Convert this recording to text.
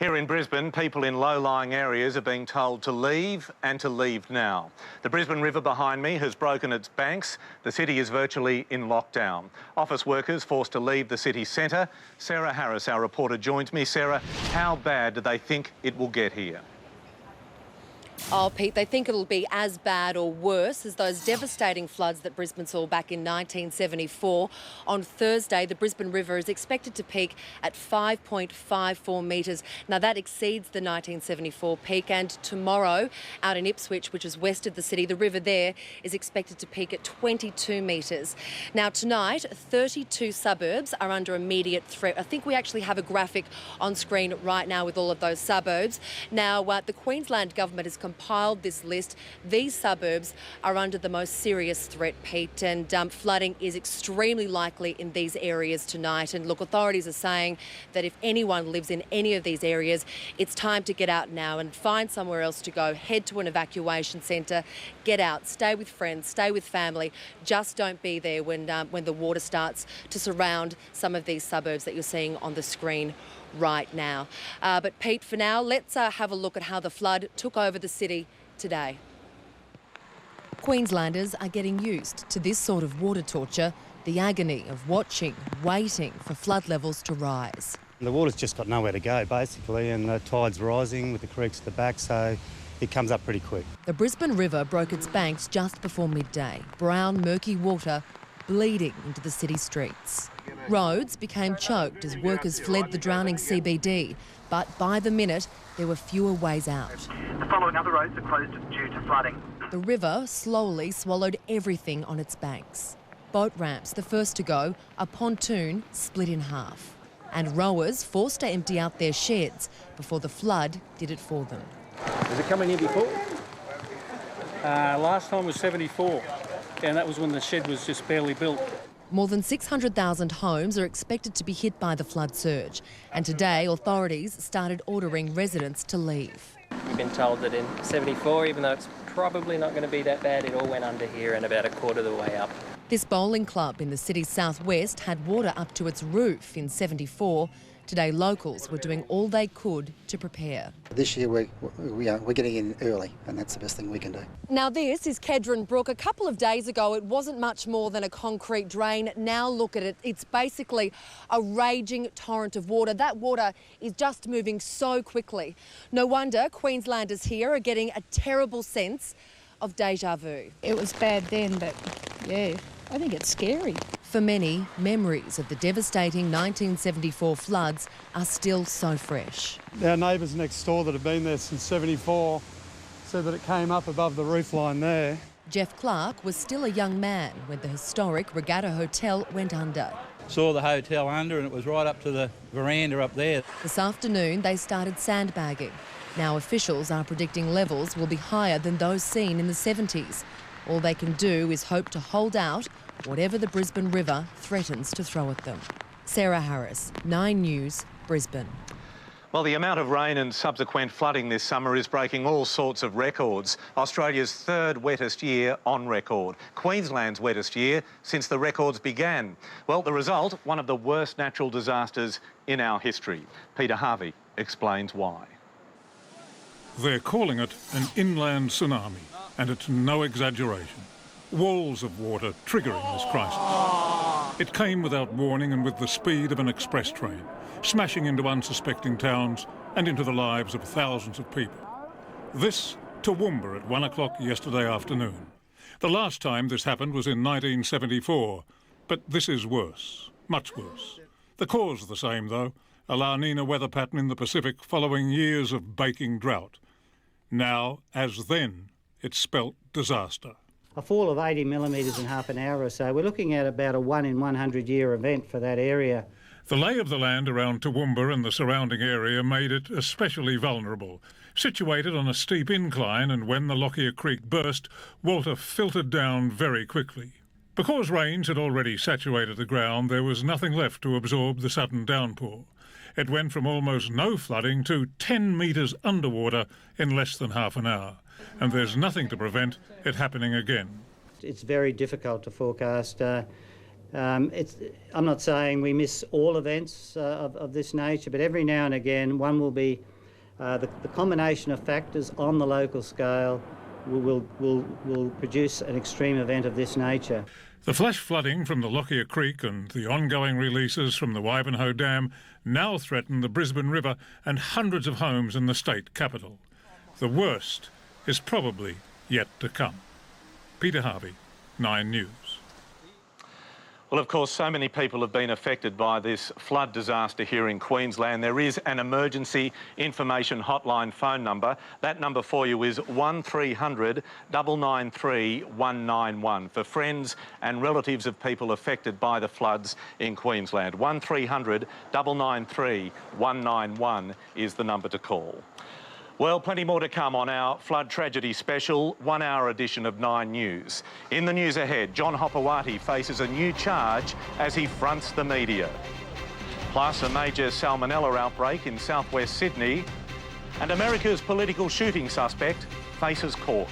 Here in Brisbane, people in low-lying areas are being told to leave and to leave now. The Brisbane River behind me has broken its banks. The city is virtually in lockdown. Office workers forced to leave the city centre. Sarah Harris, our reporter, joins me. Sarah, how bad do they think it will get here? Oh, Pete, they think it'll be as bad or worse as those devastating floods that Brisbane saw back in 1974. On Thursday, the Brisbane River is expected to peak at 5.54 metres. Now, that exceeds the 1974 peak, and tomorrow, out in Ipswich, which is west of the city, the river there is expected to peak at 22 metres. Now, tonight, 32 suburbs are under immediate threat. I think we actually have a graphic on screen right now with all of those suburbs. Now, the Queensland government has compiled this list. These suburbs are under the most serious threat, Pete, and flooding is extremely likely in these areas tonight. And look, authorities are saying that if anyone lives in any of these areas, it's time to get out now and find somewhere else to go. Head to an evacuation centre, get out, stay with friends, stay with family. Just don't be there when the water starts to surround some of these suburbs that you're seeing on the screen right now. But Pete, for now, let's have a look at how the flood took over the city today. Queenslanders are getting used to this sort of water torture, the agony of watching, waiting for flood levels to rise. The water's just got nowhere to go, basically, and the tide's rising with the creeks at the back, so it comes up pretty quick. The Brisbane River broke its banks just before midday. Brown, murky water bleeding into the city streets. Roads became choked as workers fled the drowning CBD, but by the minute there were fewer ways out. The following other roads are closed due to flooding. The river slowly swallowed everything on its banks. Boat ramps, the first to go, a pontoon split in half. And rowers forced to empty out their sheds before the flood did it for them. Has it come in here before? Last time was 74, and that was when the shed was just barely built. More than 600,000 homes are expected to be hit by the flood surge, and today authorities started ordering residents to leave. We've been told that in 74, even though it's probably not going to be that bad, it all went under here and about a quarter of the way up. This bowling club in the city's southwest had water up to its roof in 74. Today, locals were doing all they could to prepare. This year we're getting in early, and that's the best thing we can do. Now this is Kedron Brook. A couple of days ago it wasn't much more than a concrete drain. Now look at it. It's basically a raging torrent of water. That water is just moving so quickly. No wonder Queenslanders here are getting a terrible sense of deja vu. It was bad then, but yeah, I think it's scary. For many, memories of the devastating 1974 floods are still so fresh. Our neighbours next door that have been there since 74 said that it came up above the roof line there. Jeff Clark was still a young man when the historic Regatta Hotel went under. Saw the hotel under and it was right up to the veranda up there. This afternoon they started sandbagging. Now officials are predicting levels will be higher than those seen in the 70s. All they can do is hope to hold out whatever the Brisbane River threatens to throw at them. Sarah Harris, 9 News, Brisbane. Well, the amount of rain and subsequent flooding this summer is breaking all sorts of records. Australia's third wettest year on record. Queensland's wettest year since the records began. Well, the result, one of the worst natural disasters in our history. Peter Harvey explains why. They're calling it an inland tsunami, and it's no exaggeration. Walls of water triggering this crisis. It came without warning and with the speed of an express train, smashing into unsuspecting towns and into the lives of thousands of people. This, Toowoomba at 1 o'clock yesterday afternoon. The last time this happened was in 1974, but this is worse, much worse. The cause the same, though, a La Nina weather pattern in the Pacific following years of baking drought. Now, as then, it spelt disaster. A fall of 80 millimetres in half an hour or so. We're looking at about a 1 in 100 year event for that area. The lay of the land around Toowoomba and the surrounding area made it especially vulnerable. Situated on a steep incline, and when the Lockyer Creek burst, water filtered down very quickly. Because rains had already saturated the ground, there was nothing left to absorb the sudden downpour. It went from almost no flooding to 10 metres underwater in less than half an hour. And there's nothing to prevent it happening again. It's very difficult to forecast. I'm not saying we miss all events of this nature, but every now and again one will be the combination of factors on the local scale will produce an extreme event of this nature. The flash flooding from the Lockyer Creek and the ongoing releases from the Wivenhoe Dam now threaten the Brisbane River and hundreds of homes in the state capital. The worst is probably yet to come. Peter Harvey, 9 News. Well, of course, so many people have been affected by this flood disaster here in Queensland. There is an emergency information hotline phone number. That number for you is 1300 993 191 for friends and relatives of people affected by the floods in Queensland. 1300 993 191 is the number to call. Well, plenty more to come on our flood tragedy special 1 hour edition of 9 News. In the news ahead, John Hopewati faces a new charge as he fronts the media. Plus, a major salmonella outbreak in southwest Sydney, and America's political shooting suspect faces court.